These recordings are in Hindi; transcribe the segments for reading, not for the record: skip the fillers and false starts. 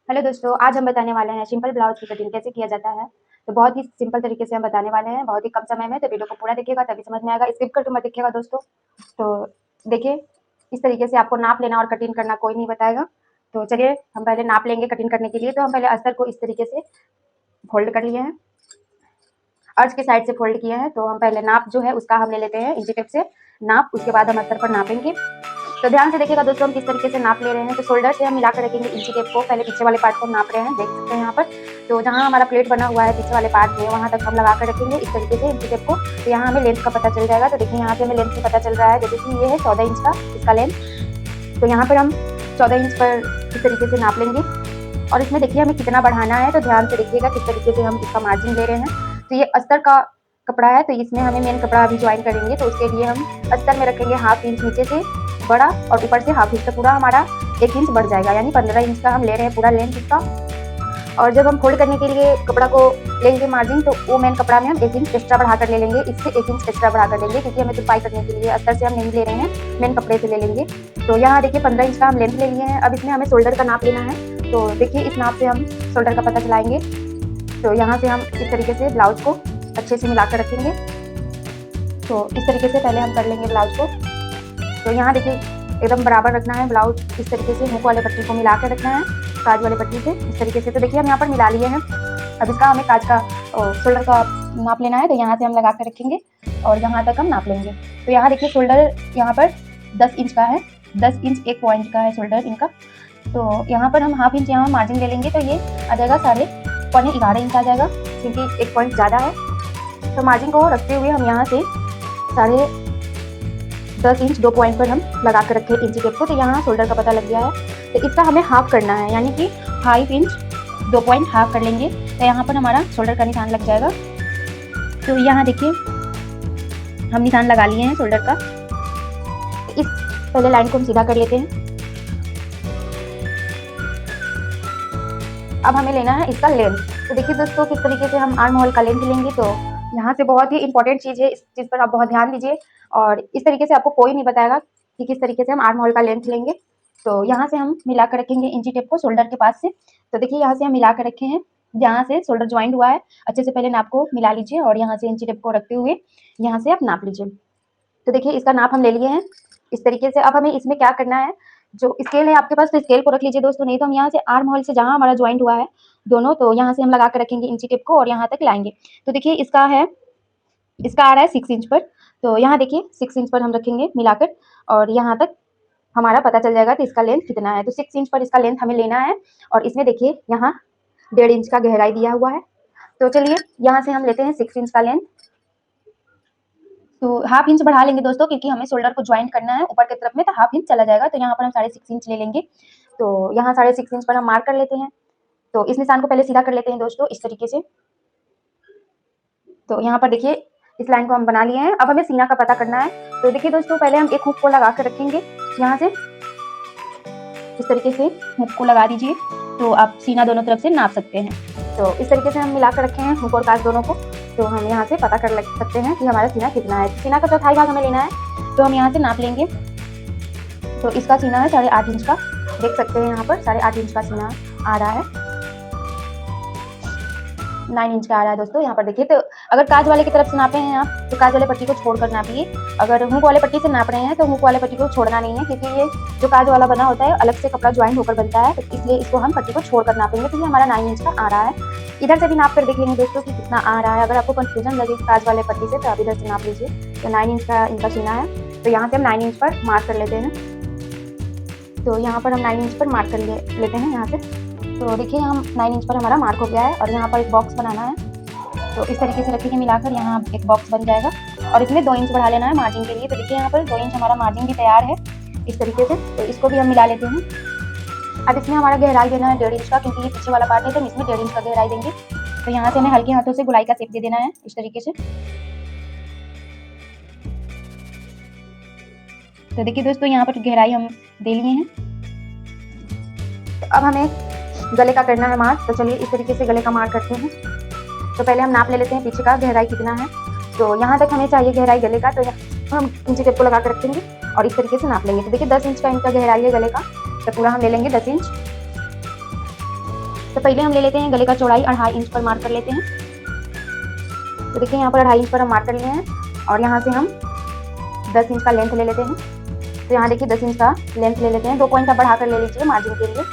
हेलो दोस्तों, आज हम बताने वाले हैं सिंपल ब्लाउज की कटिंग कैसे किया जाता है। तो बहुत ही सिंपल तरीके से हम बताने वाले हैं, बहुत ही कम समय में। तो वीडियो को पूरा देखिएगा तभी समझ में आएगा, स्किप करके मत देखिएगा दोस्तों। तो देखिए, इस तरीके से आपको नाप लेना और कटिंग करना कोई नहीं बताएगा। तो चलिए हम पहले नाप लेंगे कटिंग करने के लिए। तो हम पहले अस्तर को इस तरीके से फोल्ड कर लिए हैं, अर्ज के साइड से फोल्ड किए हैं। तो हम पहले नाप जो है उसका हम ले लेते हैं इंची टेप से नाप, उसके बाद हम अस्तर पर नापेंगे। तो ध्यान से देखिएगा दोस्तों, हम किस तरीके से नाप ले रहे हैं। तो शोल्डर से हम मिला कर रखेंगे इंची टेप को, पहले पीछे वाले पार्ट को नाप रहे हैं, देख सकते हैं यहाँ पर। तो जहाँ हमारा प्लेट बना हुआ है पीछे वाले पार्ट में, वहाँ तक हम लगा कर रखेंगे इस तरीके से इंची टेप को। तो यहाँ हमें लेंथ का पता चल जाएगा। तो देखिए यहाँ पे हमें लेंथ भी पता चल रहा है, जैसे कि ये है 14 इंच का इसका लेंथ। तो यहाँ पर हम 14 इंच पर इस तरीके से नाप लेंगे। और इसमें देखिए हमें कितना बढ़ाना है, तो ध्यान से देखिएगा किस तरीके से हम इसका मार्जिन ले रहे हैं। तो ये अस्तर का कपड़ा है, तो इसमें हमें मेन कपड़ा अभी ज्वाइन करेंगे। तो उसके लिए हम अस्तर में रखेंगे हाफ इंच नीचे से बड़ा और ऊपर से हाफ इंच, तो पूरा हमारा 1 इंच बढ़ जाएगा, यानी 15 इंच का हम ले रहे हैं पूरा लेंथ इसका। और जब हम फोल्ड करने के लिए कपड़ा को लेंगे मार्जिन, तो वो मेन कपड़ा में हम 1 इंच एक्स्ट्रा बढ़ा कर ले लेंगे, इससे 1 इंच एक्स्ट्रा बढ़ा कर लेंगे, क्योंकि हमें तुरपाई करने के लिए अस्तर से हम नहीं ले रहे हैं, मेन कपड़े से ले लेंगे। तो यहाँ देखिए 15 इंच का हम लेंथ ले लिए हैं। अब इसमें हमें शोल्डर का नाप लेना है। तो देखिए इस नाप से हम शोल्डर का पता चलाएंगे। तो यहाँ से हम इस तरीके से ब्लाउज को अच्छे से मिला कर रखेंगे। तो इस तरीके से पहले हम कर लेंगे ब्लाउज को। तो यहाँ देखिए एकदम बराबर रखना है ब्लाउज, इस तरीके से हुक वाले पट्टी को मिला कर रखना है काज वाले पट्टी से, इस तरीके से। तो देखिए हम यहाँ पर मिला लिए हैं। अब इसका हमें काज का शोल्डर का नाप लेना है। तो यहाँ से हम लगा कर रखेंगे और यहाँ तक हम नाप लेंगे। तो यहाँ देखिए शोल्डर यहाँ पर 10 इंच का है, 10 इंच 1 पॉइंट का है शोल्डर इनका। तो यहाँ पर हम हाफ इंच यहाँ मार्जिन ले लेंगे। तो ये आ जाएगा 11.5 इंच आ जाएगा, क्योंकि 1 पॉइंट ज़्यादा है। तो मार्जिन को रखते हुए हम यहाँ से 10.5 इंच 2 पॉइंट पर हम लगा कर रखे इंची टेप को। तो यहाँ शोल्डर का पता लग गया है। तो इसका हमें हाफ करना है, यानी कि 5 इंच 2 पॉइंट हाफ कर लेंगे। तो यहाँ पर हमारा शोल्डर का निशान लग जाएगा। तो यहाँ देखिए हम निशान लगा लिए हैं शोल्डर का। इस पहले लाइन को हम सीधा कर लेते हैं। अब हमें लेना है इसका लेंथ। तो देखिए दोस्तों किस तरीके से हम आर्म होल का लेंथ लेंगे। तो यहाँ से बहुत ही इंपॉर्टेंट चीज़ है, इस चीज़ पर आप बहुत ध्यान दीजिए। और इस तरीके से आपको कोई नहीं बताएगा कि किस तरीके से हम आर्म होल का लेंथ लेंगे। तो यहाँ से हम मिला कर रखेंगे इंची टेप को शोल्डर के पास से। तो देखिए यहाँ से हम मिला कर रखे हैं, जहाँ से शोल्डर ज्वाइंट हुआ है अच्छे से पहले नाप को मिला लीजिए, और यहाँ से इंची टेप को रखते हुए यहाँ से आप नाप लीजिए। तो देखिए इसका नाप हम ले लिए हैं इस तरीके से। अब हमें इसमें क्या करना है, जो स्केल है आपके पास तो स्केल को रख लीजिए दोस्तों, नहीं तो हम यहाँ से आर्म होल से जहाँ हमारा ज्वाइंट हुआ है दोनों, तो यहाँ से हम लगा कर रखेंगे इंची टेप को और यहाँ तक लाएंगे। तो देखिए इसका आ रहा है 6 इंच पर। तो यहाँ देखिए 6 इंच पर हम रखेंगे मिलाकर, और यहाँ तक हमारा पता चल जाएगा कि इसका लेंथ कितना है। तो 6 इंच पर इसका लेंथ हमें लेना है। और इसमें देखिए यहाँ 1.5 इंच का गहराई दिया हुआ है। तो चलिए यहाँ से हम लेते हैं 6 इंच का लेंथ। तो हाफ इंच बढ़ा लेंगे दोस्तों, क्योंकि हमें शोल्डर को ज्वाइन करना है ऊपर की तरफ में, तो हाफ इंच चला जाएगा। तो यहाँ पर हम 6.5 इंच ले लेंगे। तो यहाँ 6.5 इंच पर हम मार्क कर लेते हैं। तो इस निशान को पहले सीधा कर लेते हैं दोस्तों इस तरीके से। तो यहाँ पर देखिए इस लाइन को हम बना लिए हैं। अब हमें सीना का पता करना है। तो देखिए दोस्तों पहले हम एक हुक को लगा कर रखेंगे, यहाँ से इस तरीके से हुक को लगा दीजिए। तो आप सीना दोनों तरफ से नाप सकते हैं। तो इस तरीके से हम मिला कर रखे हैं हुक और काज दोनों को। तो हम यहाँ से पता कर सकते हैं कि हमारा सीना कितना है। सीना का चौथाई भाग हमें लेना है। तो हम यहाँ से नाप लेंगे। तो इसका सीना है 8.5 इंच का, देख सकते हैं यहाँ पर 8.5 इंच का सीना आ रहा है, 9 इंच का आ रहा है दोस्तों यहाँ पर देखिए। तो अगर काज वाले की तरफ से नापे हैं आप, तो काज वाले पट्टी को छोड़कर नापिए। अगर हुक वाले पट्टी से नाप रहे हैं तो हुक वाले पट्टी को छोड़ना नहीं है, क्योंकि ये जो काज वाला बना होता है अलग से कपड़ा ज्वाइन होकर बनता है, तो इसलिए इसको हम पट्टी को छोड़कर नापेंगे। तो ये हमारा 9 इंच का आ रहा है। इधर से भी नाप कर देख लेंगे दोस्तों कि कितना आ रहा है। अगर आपको कंफ्यूजन लगे काज वाले पट्टी से, तो आप इधर से नाप लीजिए। तो 9 इंच का इनका सीना है। तो यहाँ से हम 9 इंच पर मार्क कर लेते हैं। तो यहाँ पर हम 9 इंच पर मार्क कर लेते हैं यहाँ से। तो देखिए हम 9 इंच पर हमारा मार्क हो गया है। और यहाँ पर एक बॉक्स बनाना है। तो इस तरीके से रखेंगे मिलाकर, यहाँ एक बॉक्स बन जाएगा। और इसमें 2 इंच बढ़ा लेना है मार्जिन के लिए। तो देखिए यहाँ पर 2 इंच हमारा मार्जिन भी तैयार है इस तरीके से। तो इसको भी हम मिला लेते हैं। अब इसमें हमारा गहराई देना है 1.5 इंच का, क्योंकि ये पीछे वाला पार्ट है, तो हम इसमें 1.5 इंच का गहराई देंगे। तो यहाँ से हमें हल्के हाथों से गुलाई का शेप दे देना है इस तरीके से। तो देखिए दोस्तों यहाँ पर गहराई हम दे लिए हैं। तो अब हमें गले का करना है मार्क। तो चलिए इस तरीके से गले का मार्क करते हैं। तो पहले हम नाप ले लेते हैं पीछे का गहराई कितना है। तो यहाँ तक हमें चाहिए गहराई गले का। तो हम इंची टेप को लगा कर रखेंगे और इस तरीके से नाप लेंगे। तो देखिए 10 इंच का इनका गहराई है गले का। तो पूरा हम ले लेंगे 10 इंच। तो पहले हम ले लेते हैं गले का चौड़ाई 2.5 इंच पर मार्क कर लेते हैं। तो देखिए यहाँ पर 2.5 इंच पर हम मार्क कर लिए हैं और यहाँ से हम 10 इंच का लेंथ ले लेते हैं। तो यहाँ देखिए 10 इंच का लेंथ ले लेते हैं। 2 पॉइंट आप बढ़ाकर ले लीजिए मार्जिन के लिए,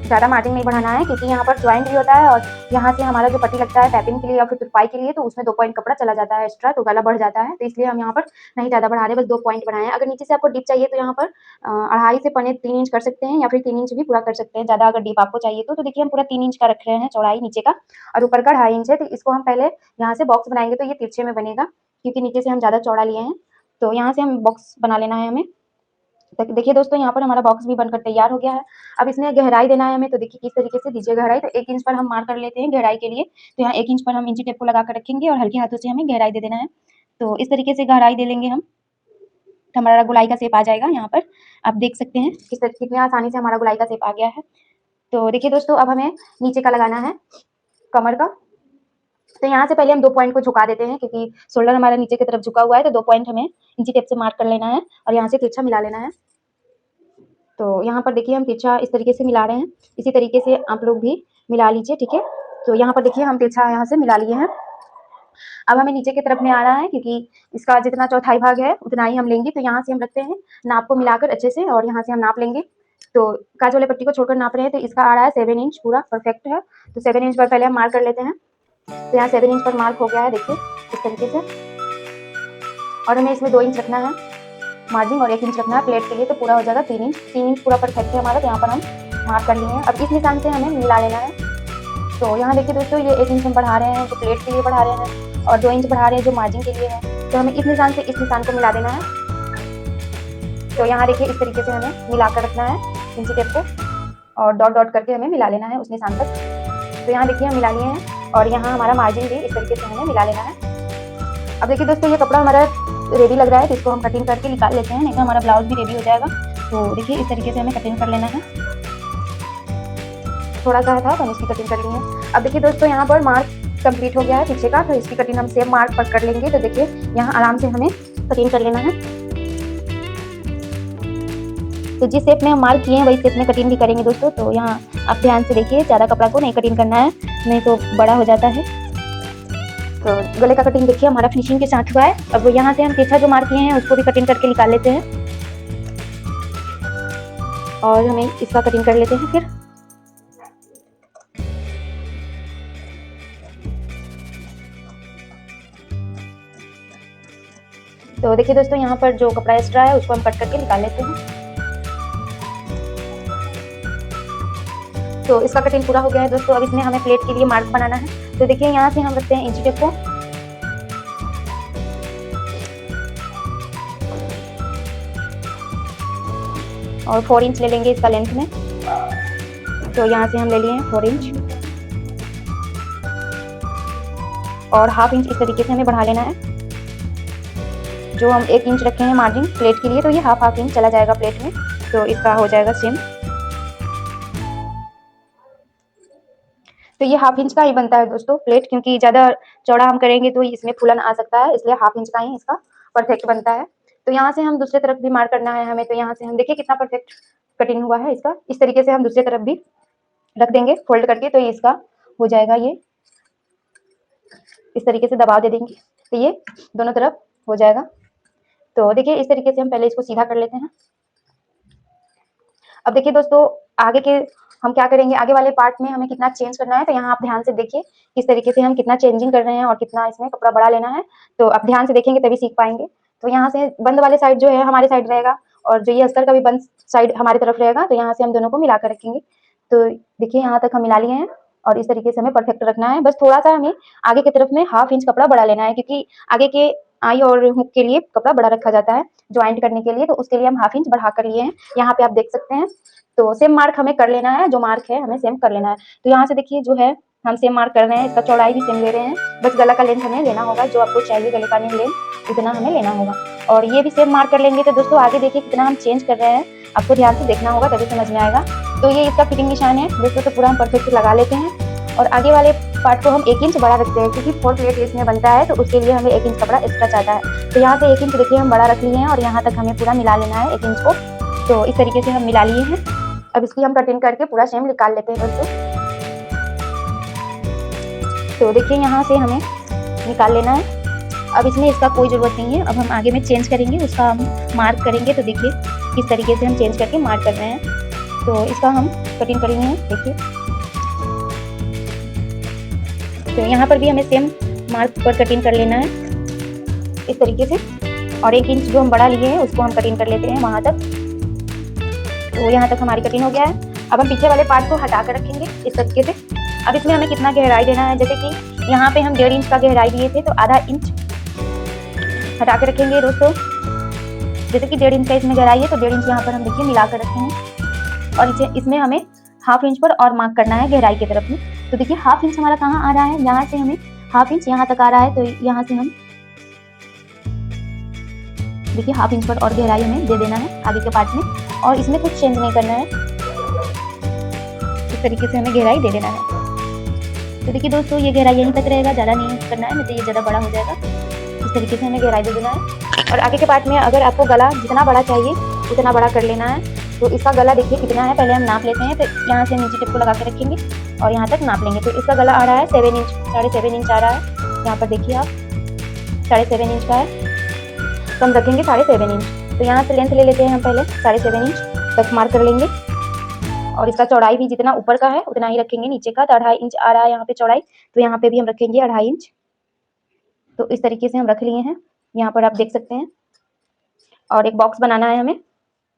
ज़्यादा मार्जिन नहीं बढ़ाना है क्योंकि यहाँ पर ज्वाइंट भी होता है और यहाँ से हमारा जो पट्टी लगता है पैपिंग के लिए या फिर तुरपाई के लिए, तो उसमें 2 पॉइंट कपड़ा चला जाता है एक्स्ट्रा, तो गला बढ़ जाता है। तो इसलिए हम यहाँ पर नहीं ज़्यादा बढ़ा रहे, बस 2 पॉइंट बढ़ाए हैं। अगर नीचे से आपको डीप चाहिए तो यहाँ पर 2.5 से 3 इंच कर सकते हैं या फिर 3 इंच भी पूरा कर सकते हैं, ज़्यादा अगर डीप आपको चाहिए तो देखिए हम पूरा 3 इंच का रख रहे हैं चौड़ाई नीचे का, और ऊपर का 2.5 इंच है। तो इसको हम पहले यहाँ से बॉक्स बनाएंगे तो ये तिरछे में बनेगा क्योंकि नीचे से हम ज़्यादा चौड़ा लिए हैं। तो यहाँ से हम बॉक्स बना लेना है हमें। देखिए दोस्तों यहाँ पर हमारा बॉक्स भी बनकर तैयार हो गया है। अब इसमें गहराई देना है हमें, तो देखिए किस तरीके से दीजिए गहराई। तो 1 इंच पर हम मार्क कर लेते हैं गहराई के लिए। तो यहाँ 1 इंच पर हम इंची टेप को लगा कर रखेंगे और हल्के हाथों से हमें गहराई दे देना है। तो इस तरीके से गहराई दे लेंगे हम, तो हमारा गोलाई का शेप आ जाएगा। यहाँ पर आप देख सकते हैं कितनी आसानी से हमारा गोलाई का शेप आ गया है। तो देखिए दोस्तों अब हमें नीचे का लगाना है कमर का। तो यहाँ से पहले हम 2 पॉइंट को झुका देते हैं क्योंकि शोल्डर हमारा नीचे की तरफ झुका हुआ है, तो 2 पॉइंट हमें इंची टेप से मार्क कर लेना है और यहाँ से तिरछा मिला लेना है। तो यहाँ पर देखिए हम तिरछा इस तरीके से मिला रहे हैं, इसी तरीके से आप लोग भी मिला लीजिए, ठीक है। तो यहाँ पर देखिए हम तिरछा यहाँ से मिला लिए हैं। अब हमें नीचे की तरफ में आना है क्योंकि इसका जितना चौथाई भाग है उतना ही हम लेंगे। तो यहाँ से हम रखते हैं नाप को मिलाकर अच्छे से और यहाँ से हम नाप लेंगे। तो काज वाले पट्टी को छोड़कर नाप रहे हैं, तो इसका आ रहा है 7 इंच, पूरा परफेक्ट है। तो 7 इंच पर पहले हम मार्क कर लेते हैं। तो यहाँ 7 इंच पर मार्क हो गया है, देखिए इस तरीके से। और हमें इसमें 2 इंच रखना है मार्जिन और 1 इंच रखना है प्लेट के लिए, तो पूरा हो जाएगा 3 इंच। 3 इंच पूरा परफेक्ट है हमारा। तो यहाँ पर हम मार्क कर लिए हैं। अब इस निशान से हमें मिला लेना है। तो यहाँ देखिए दोस्तों ये 1 इंच हम बढ़ा रहे हैं जो प्लेट के लिए बढ़ा रहे हैं और 2 इंच बढ़ा रहे हैं जो मार्जिन के लिए है। तो हमें इस निशान से इस निशान को मिला देना है। तो यहाँ देखिए इस तरीके से हमें मिला कर रखना है इंची टेप को और डॉट डॉट करके हमें मिला लेना है उस निशान तक। तो यहाँ देखिए हम मिला लिए हैं और यहाँ हमारा मार्जिन भी इस तरीके से हमें मिला लेना है। अब देखिए दोस्तों ये कपड़ा हमारा रेडी लग रहा है, तो इसको हम कटिंग करके निकाल लेते हैं, नहीं तो हमारा ब्लाउज भी रेडी हो जाएगा। तो देखिए इस तरीके से हमें कटिंग कर लेना है। थोड़ा सा था तो हम इसकी कटिंग कर लिए हैं। अब देखिए दोस्तों यहाँ पर मार्क कंप्लीट हो गया है पीछे का, तो इसकी कटिंग हम सेम मार्क पर कर लेंगे। तो देखिए यहाँ आराम से हमें कटिंग कर लेना है। तो जिस शेप में हम मार्क किए हैं वही शेप में कटिंग भी करेंगे दोस्तों। तो यहाँ आप ध्यान से देखिए, ज़्यादा कपड़ा को नहीं कटिंग करना है, नहीं तो बड़ा हो जाता है। तो गले का कटिंग देखिए हमारा फिनिशिंग के साथ हुआ है। अब यहाँ से हम पीछा जो मार्क किए हैं उसको भी कटिंग करके निकाल लेते हैं और हमें इसका कटिंग कर लेते हैं फिर। तो देखिए दोस्तों यहाँ पर जो कपड़ा एक्स्ट्रा है उसको हम कट करके निकाल लेते हैं। तो इसका कटिंग पूरा हो गया है दोस्तों। अब इसमें हमें प्लेट के लिए मार्क बनाना है। तो देखिए यहाँ से हम रखते हैं इंची टेप को और 4 इंच ले लेंगे इसका लेंथ में। तो यहाँ से हम ले लिए हैं 4 इंच और 1/2 इंच इस तरीके से हमें बढ़ा लेना है। जो हम 1 इंच रखे हैं मार्जिन प्लेट के लिए, तो ये हाफ इंच चला जाएगा प्लेट में, तो इसका हो जाएगा सेम। तो ये 1/2 इंच का ही बनता है दोस्तों प्लेट, क्योंकि ज़्यादा चौड़ा हम करेंगे तो इसमें फूलन आ सकता है, इसलिए 1/2 इंच का ही इसका परफेक्ट बनता है। तो यहाँ से हम दूसरे तरफ भी मार्क करना है हमें। तो यहाँ से हम देखिए कितना परफेक्ट कटिंग हुआ है इसका। इस तरीके से हम दूसरी तरफ भी रख देंगे फोल्ड करके, तो इसका हो जाएगा ये इस तरीके से दबाव दे देंगे तो ये दोनों तरफ हो जाएगा। तो देखिए इस तरीके से हम पहले इसको सीधा कर लेते हैं। अब देखिए दोस्तों आगे के हम क्या करेंगे, आगे वाले पार्ट में हमें कितना चेंज करना है। तो यहाँ आप ध्यान से देखिए किस तरीके से हम कितना चेंजिंग कर रहे हैं और कितना इसमें कपड़ा बड़ा लेना है। तो आप ध्यान से देखेंगे तभी सीख पाएंगे। तो यहाँ से बंद वाले साइड जो है हमारे साइड रहेगा और जो ये अस्तर का भी बंद साइड हमारी तरफ रहेगा। तो यहाँ से हम दोनों को मिला कर रखेंगे। तो देखिए यहाँ तक हम मिला लिए हैं और इस तरीके से हमें परफेक्ट रखना है। बस थोड़ा सा हमें आगे की तरफ में 1/2 इंच कपड़ा बड़ा लेना है, क्योंकि आगे के आई और हुक के लिए कपड़ा बड़ा रखा जाता है ज्वाइंट करने के लिए। तो उसके लिए हम 1/2 इंच बढ़ा कर लिए हैं, यहाँ पे आप देख सकते हैं। तो सेम मार्क हमें कर लेना है, जो मार्क है हमें सेम कर लेना है। तो यहाँ से देखिए जो है हम सेम मार्क कर रहे हैं, इसका चौड़ाई भी सेम ले रहे हैं। बस गला का लेंथ हमें लेना होगा, जो आपको चाहिए गले का लेंथ उतना हमें लेना होगा और ये भी सेम मार्क कर लेंगे। तो दोस्तों आगे देखिए कितना हम चेंज कर रहे हैं, आपको ध्यान से देखना होगा तभी समझ में आएगा। तो ये इसका फिटिंग निशान है दोस्तों। तो पूरा हम परफेक्ट लगा लेते हैं और आगे वाले पार्ट को हम 1 इंच बड़ा रखते हैं, क्योंकि 4 प्लेट इसमें बनता है, तो उसके लिए हमें 1 इंच कपड़ा एक्स्ट्रा चाहता है। तो यहाँ से 1 इंच देखिए हम बड़ा रख लिए हैं और यहाँ तक हमें पूरा मिला लेना है 1 इंच को। तो इस तरीके से हम मिला लिए हैं। अब इसकी हम कटिंग करके पूरा शेम निकाल लेते हैं दोस्तों। तो देखिए यहाँ से हमें निकाल लेना है। अब इसमें इसका कोई ज़रूरत नहीं है। अब हम आगे में चेंज करेंगे, उसका हम मार्क करेंगे। तो देखिए किस तरीके से हम चेंज करके मार्क कर रहे हैं। तो इसका हम कटिंग कर रहे हैं, देखिए। तो यहाँ पर भी हमें सेम मार्क पर कटिंग कर लेना है इस तरीके से। और 1 इंच जो हम बड़ा लिए हैं उसको हम कटिंग कर लेते हैं वहाँ तक। तो यहाँ तक हमारी कटिंग हो गया है। अब हम पीछे वाले पार्ट को हटा कर रखेंगे इस तरीके से। अब इसमें हमें कितना गहराई देना है, जैसे कि यहाँ पे हम 1.5 इंच का गहराई दिए थे, तो आधा इंच हटा के रखेंगे दोस्तों। जैसे कि 1.5 इंच का इसमें गहराई है, तो 1.5 इंच यहाँ पर हम देखिए मिला कर रखेंगे। और इसमें हमें 1/2 इंच पर और मार्क करना है गहराई की तरफ में। तो देखिए 1/2 इंच हमारा कहाँ आ रहा है, यहाँ से हमें 1/2 इंच यहाँ तक आ रहा है। तो यहाँ से हम देखिए 1/2 इंच पर और गहराई हमें दे देना है आगे के पार्ट में। और इसमें कुछ चेंज नहीं करना है, इस तरीके से हमें गहराई दे देना है। तो देखिए दोस्तों ये गहराई यहीं तक रहेगा, ज़्यादा नहीं करना है, नहीं तो ये ज़्यादा बड़ा हो जाएगा। इस तरीके से हमें गहराई दे देना है। और आगे के पार्ट में अगर आपको गला जितना बड़ा चाहिए उतना बड़ा कर लेना है। तो इसका गला देखिए कितना है, पहले हम नाप लेते हैं। तो यहाँ से नीचे टिप को लगा के रखेंगे और यहाँ तक नाप लेंगे। तो इसका गला आ रहा है 7 इंच, 7.5 इंच आ रहा है। यहाँ पर देखिए आप 7.5 इंच का है, तो हम रखेंगे 7.5 इंच। तो यहाँ से लेंथ ले लेते हैं हम पहले 7.5 इंच तक मार्क कर लेंगे। और इसका चौड़ाई भी जितना ऊपर का है उतना ही रखेंगे नीचे का। तो 2.5 इंच आ रहा है यहाँ पे चौड़ाई, तो यहाँ पे भी हम रखेंगे 2.5 इंच। तो इस तरीके से हम रख लिए हैं, यहाँ पर आप देख सकते हैं। और एक बॉक्स बनाना है हमें।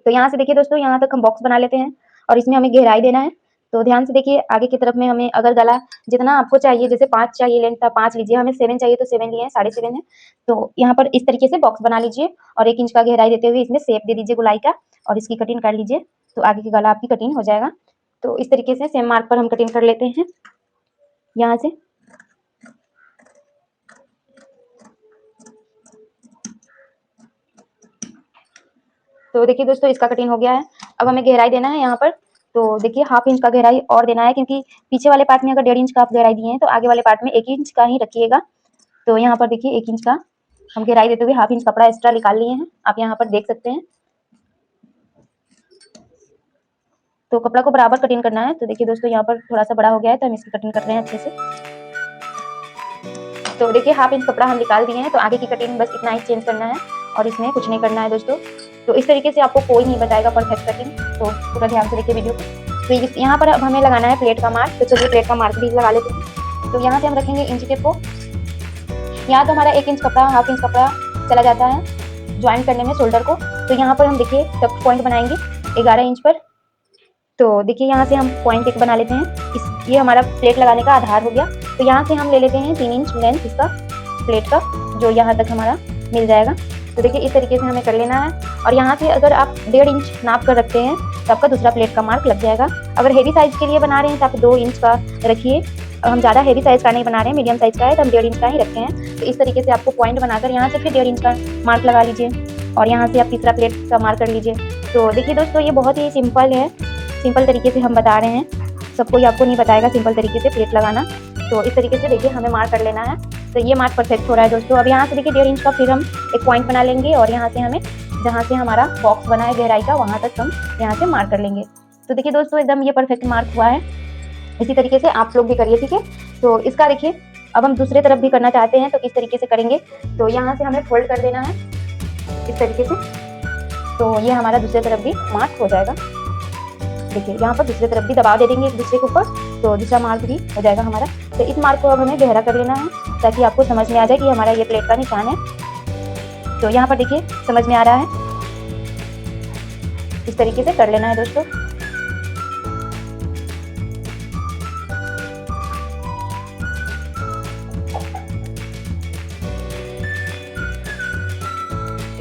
तो यहाँ से देखिए दोस्तों यहाँ तक हम बॉक्स बना लेते हैं और इसमें हमें गहराई देना है। तो ध्यान से देखिए आगे की तरफ में हमें अगर गला जितना आपको चाहिए, जैसे 5 चाहिए लेंथ था 5 लीजिए, हमें 7 चाहिए तो 7 लिए हैं, 7.5 है। तो यहाँ पर इस तरीके से बॉक्स बना लीजिए और 1 इंच का गहराई देते हुए इसमें शेप दे दीजिए गोलाई का और इसकी कटिंग कर लीजिए। तो आगे की गला आपकी कटिंग हो जाएगा। तो इस तरीके से सेम मार्क पर हम कटिंग कर लेते हैं यहाँ से। तो देखिए दोस्तों इसका कटिंग हो गया है। अब हमें गहराई देना है यहाँ पर। तो देखिए 1/2 इंच का गहराई और देना है, क्योंकि पीछे वाले पार्ट में अगर 1.5 इंच का आप गहराई दिए हैं तो आगे वाले पार्ट में 1 इंच का ही रखिएगा। तो यहाँ पर देखिए 1 इंच का हम गहराई देते हुए 1/2 इंच कपड़ा एक्स्ट्रा निकाल लिए हैं, आप यहाँ पर देख सकते हैं। तो कपड़ा को बराबर कटिंग करना है। तो देखिए दोस्तों यहाँ पर थोड़ा सा बड़ा हो गया है, तो हम इसकी कटिंग कर रहे हैं अच्छे से। तो देखिए 1/2 इंच कपड़ा हम निकाल दिए हैं। तो आगे की कटिंग बस इतना ही चेंज करना है और इसमें कुछ नहीं करना है दोस्तों। तो इस तरीके से आपको कोई नहीं बताएगा परफेक्ट कटिंग, तो पूरा ध्यान से देखिए वीडियो को। तो यहाँ पर अब हमें लगाना है प्लेट का मार्क। तो चलिए प्लेट का मार्क भी लगा लेते हैं। तो यहाँ से हम रखेंगे इंच टेप को। यहाँ तो हमारा 1 इंच कपड़ा 1/2 इंच कपड़ा चला जाता है ज्वाइन करने में शोल्डर को। तो यहाँ पर हम देखिए टक पॉइंट बनाएंगे 11 इंच पर। तो देखिए यहाँ से हम पॉइंट एक बना लेते हैं। ये हमारा प्लेट लगाने का आधार हो गया। तो यहाँ से हम ले लेते हैं 3 इंच लेंथ इसका प्लेट का, जो यहाँ तक हमारा मिल जाएगा। तो देखिए इस तरीके से हमें कर लेना है। और यहाँ से अगर आप 1.5 इंच नाप कर रखते हैं तो आपका दूसरा प्लेट का मार्क लग जाएगा। अगर हेवी साइज के लिए बना रहे हैं तो आप 2 इंच का रखिए। हम ज़्यादा हेवी साइज का नहीं बना रहे हैं, मीडियम साइज का है, तो हम 1.5 इंच का ही रखते हैं। तो इस तरीके से आपको पॉइंट बनाकर यहाँ से फिर 1.5 इंच का मार्क लगा लीजिए और यहाँ से आप तीसरा प्लेट का मार्क कर लीजिए। तो देखिए दोस्तों ये बहुत ही सिंपल है, सिंपल तरीके से हम बता रहे हैं। सब कोई आपको नहीं बताएगा सिंपल तरीके से प्लेट लगाना। तो इस तरीके से देखिए हमें मार्क कर लेना है। तो ये मार्क परफेक्ट हो रहा है दोस्तों। अब यहाँ से देखिए 1.5 इंच का फिर हम एक पॉइंट बना लेंगे और यहाँ से हमें जहाँ से हमारा बॉक्स बना है गहराई का वहाँ तक हम यहाँ से मार्क कर लेंगे। तो देखिए दोस्तों एकदम ये परफेक्ट मार्क हुआ है। इसी तरीके से आप लोग भी करिए, ठीक है। तो इसका देखिए अब हम दूसरे तरफ भी करना चाहते हैं तो किस तरीके से करेंगे। तो यहाँ से हमें फोल्ड कर देना है इस तरीके से। तो ये हमारा दूसरी तरफ भी मार्क हो जाएगा। देखिए यहाँ पर दूसरी तरफ भी दबाव दे देंगे एक दूसरे के ऊपर, तो दूसरा मार्क भी हो जाएगा हमारा। तो इस मार्क को अब हमें गहरा कर लेना है ताकि आपको समझ में आ जाए कि हमारा ये प्लेट का निशान है। तो यहाँ पर देखिए समझ में आ रहा है, इस तरीके से कर लेना है दोस्तों।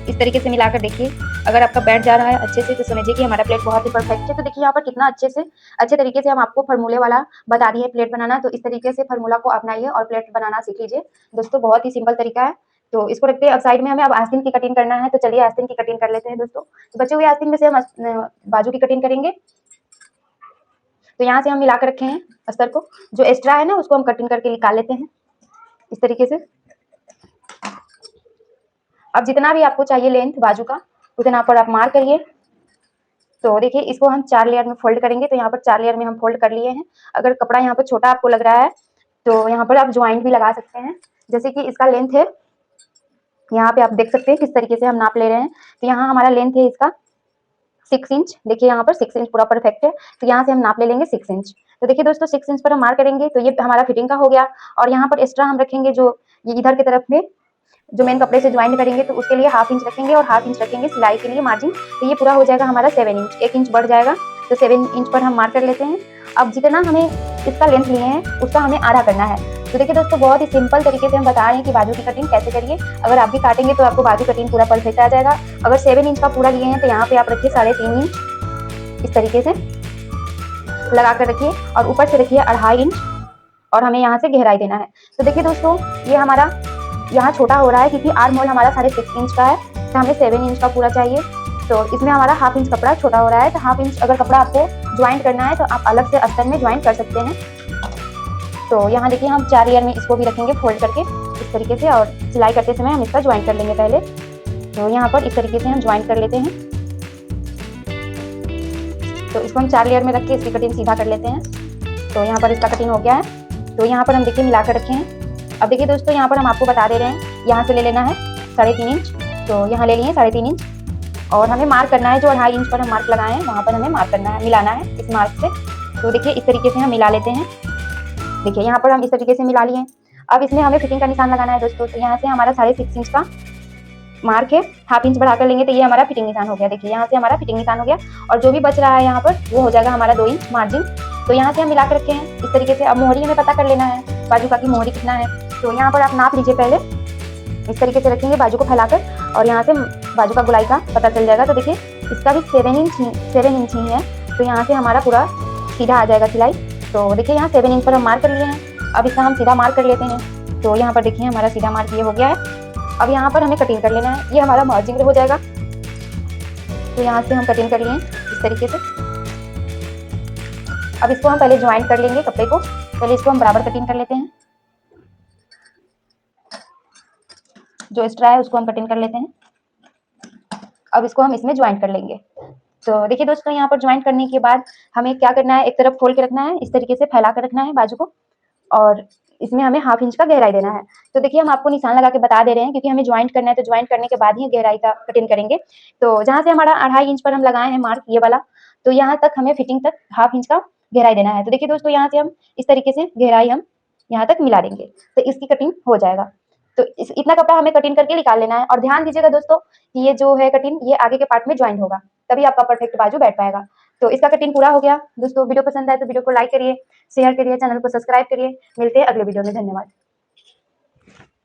इस तरीके से मिलाकर देखिए, अगर आपका बैठ जा रहा है अच्छे से तो समझिए कि हमारा प्लेट बहुत ही परफेक्ट है। तो देखिए यहाँ पर कितना अच्छे तरीके से हम आपको फार्मूले वाला बता दिए प्लेट बनाना। तो इस तरीके से फार्मूला को अपनाइए और प्लेट बनाना सीख लीजिए दोस्तों। बहुत ही सिंपल तरीका है। तो इसको रखते हैं अब साइड में। हमें अब आस्तीन की कटिंग करना है। तो चलिए आस्तीन की कटिंग कर लेते हैं दोस्तों। तो बचे हुए आस्तीन में से हम बाजू की कटिंग करेंगे। तो यहाँ से हम मिला कर रखे हैं अस्तर को, जो एक्स्ट्रा है ना उसको हम कटिंग करके निकाल लेते हैं इस तरीके से। अब जितना भी आपको चाहिए लेंथ बाजू का उतना पर आप मार्क करिए। तो देखिए इसको हम 4 लेयर में फोल्ड करेंगे। तो यहाँ पर 4 लेयर में हम फोल्ड कर लिए हैं। अगर कपड़ा यहाँ पर छोटा आपको लग रहा है तो यहाँ पर आप ज्वाइंट भी लगा सकते हैं। जैसे कि इसका लेंथ है, यहाँ पे आप देख सकते हैं किस तरीके से हम नाप ले रहे हैं। तो यहाँ हमारा लेंथ है इसका 6 इंच। देखिए यहाँ पर 6 इंच पूरा परफेक्ट है। तो यहाँ से हम नाप ले लेंगे 6 इंच। तो देखिए दोस्तों 6 इंच पर हम मार्क करेंगे तो ये हमारा फिटिंग का हो गया। और यहाँ पर एक्स्ट्रा हम रखेंगे जो ये इधर की तरफ में जो मेन कपड़े से ज्वाइंट करेंगे, तो उसके लिए 1/2 इंच रखेंगे और 1/2 इंच रखेंगे सिलाई के लिए मार्जिन। तो ये पूरा हो जाएगा हमारा 7 इंच, 1 इंच बढ़ जाएगा। तो 7 इंच पर हम मार्क कर लेते हैं। अब जितना हमें इसका लेंथ लिए हैं उसका हमें आधा करना है। तो देखिए दोस्तों बहुत ही सिंपल तरीके से हम बता रहे हैं कि बाजू की कटिंग कैसे करिए। अगर आप भी काटेंगे तो आपको बाजू कटिंग पूरा परफेक्ट आ जाएगा। अगर 7 इंच का पूरा लिए हैं तो यहाँ पे आप रखिए 3.5 इंच, इस तरीके से लगा कर रखिए और ऊपर से रखिए 2.5 इंच और हमें यहाँ से गहराई देना है। तो देखिए दोस्तों ये हमारा यहाँ छोटा हो रहा है क्योंकि आर्म होल हमारा 6.5 इंच का है, तो हमें 7 इंच का पूरा चाहिए। तो इसमें हमारा 1/2 इंच कपड़ा छोटा हो रहा है। तो 1/2 इंच अगर कपड़ा आपको ज्वाइंट करना है तो आप अलग से अस्तर में ज्वाइंट कर सकते हैं। तो यहाँ देखिए हम 4 लेयर में इसको भी रखेंगे फोल्ड करके इस तरीके से, और सिलाई करते समय हम इसका ज्वाइंट कर लेंगे पहले। तो यहाँ पर इस तरीके से हम ज्वाइंट कर लेते हैं। तो इसको हम 4 लेयर में रख के इसकी कटिंग सीधा कर लेते हैं। तो यहाँ पर इसका कटिंग हो गया है। तो यहाँ पर हम देखिए मिला कर रखे हैं। अब देखिए दोस्तों यहाँ पर हम आपको बता दे रहे हैं, यहाँ से ले लेना है 3.5 इंच। तो यहाँ ले लिए 3.5 इंच और हमें मार्क करना है जो 2.5 इंच पर हम मार्क लगाए हैं वहाँ पर हमें मार्क करना है, मिलाना है इस मार्क से। तो देखिए इस तरीके से हम मिला लेते हैं। देखिए यहाँ पर हम इस तरीके से मिला लिए। अब इसमें हमें फिटिंग का निशान लगाना है दोस्तों। तो यहाँ से हमारा 6.5 इंच का मार्क है, 1/2 इंच बढ़ा कर लेंगे तो ये हमारा फिटिंग निशान हो गया। देखिए यहाँ से हमारा फिटिंग निशान हो गया और जो भी बच रहा है यहाँ पर वो हो जाएगा हमारा 2 इंच मार्जिन। तो यहाँ से हम मिला कर रखे हैं इस तरीके से। अब मोहरी हमें पता कर लेना है बाजू का कि मोहरी कितना है। तो यहाँ पर आप नाप लीजिए पहले, इस तरीके से रखेंगे बाजू को फैलाकर और यहाँ से बाजू का गुलाई का पता चल जाएगा। तो देखिए इसका भी 7 इंच ही है। तो यहाँ से हमारा पूरा सीधा आ जाएगा सिलाई। तो देखिए यहाँ 7 इंच पर हम मार्क कर लिए हैं। अब इसका हम सीधा मार्क कर लेते हैं। तो यहाँ पर देखिए हमारा सीधा मार्क ये हो गया है। अब यहाँ पर हमें कटिंग कर लेना है, ये हमारा मार्जिन हो जाएगा। तो यहाँ से हम कटिंग कर लिए इस तरीके से। अब इसको हम पहले ज्वाइंट कर लेंगे कपड़े को, पहले इसको हम बराबर कटिंग कर लेते हैं। जो एक्स्ट्रा है उसको हम कटिंग कर लेते हैं। अब इसको हम इसमें ज्वाइंट कर लेंगे। तो देखिए दोस्तों यहाँ पर ज्वाइंट करने के बाद हमें क्या करना है, एक तरफ खोल के रखना है, इस तरीके से फैला कर रखना है बाजू को और इसमें हमें 1/2 इंच का गहराई देना है। तो देखिए हम आपको निशान लगा के बता दे रहे हैं क्योंकि हमें ज्वाइंट करना है। तो ज्वाइंट करने के बाद ही गहराई का कटिंग करेंगे। तो जहाँ से हमारा 2.5 इंच पर हम लगाए हैं मार्क ये वाला, तो यहाँ तक हमें फिटिंग तक 1/2 इंच का गहराई देना है। तो देखिए दोस्तों यहाँ से हम इस तरीके से गहराई हम यहाँ तक मिला देंगे तो इसकी कटिंग हो जाएगा। तो इतना कपड़ा हमें कटिंग करके निकाल लेना है। और ध्यान दीजिएगा दोस्तों कि ये जो है कटिंग ये आगे के पार्ट में ज्वाइंट होगा, तभी आपका परफेक्ट बाजू बैठ पाएगा। तो इसका कटिंग पूरा हो गया दोस्तों। वीडियो पसंद आए तो वीडियो को लाइक करिए, शेयर करिए, चैनल को सब्सक्राइब करिए। मिलते हैं अगले वीडियो में। धन्यवाद।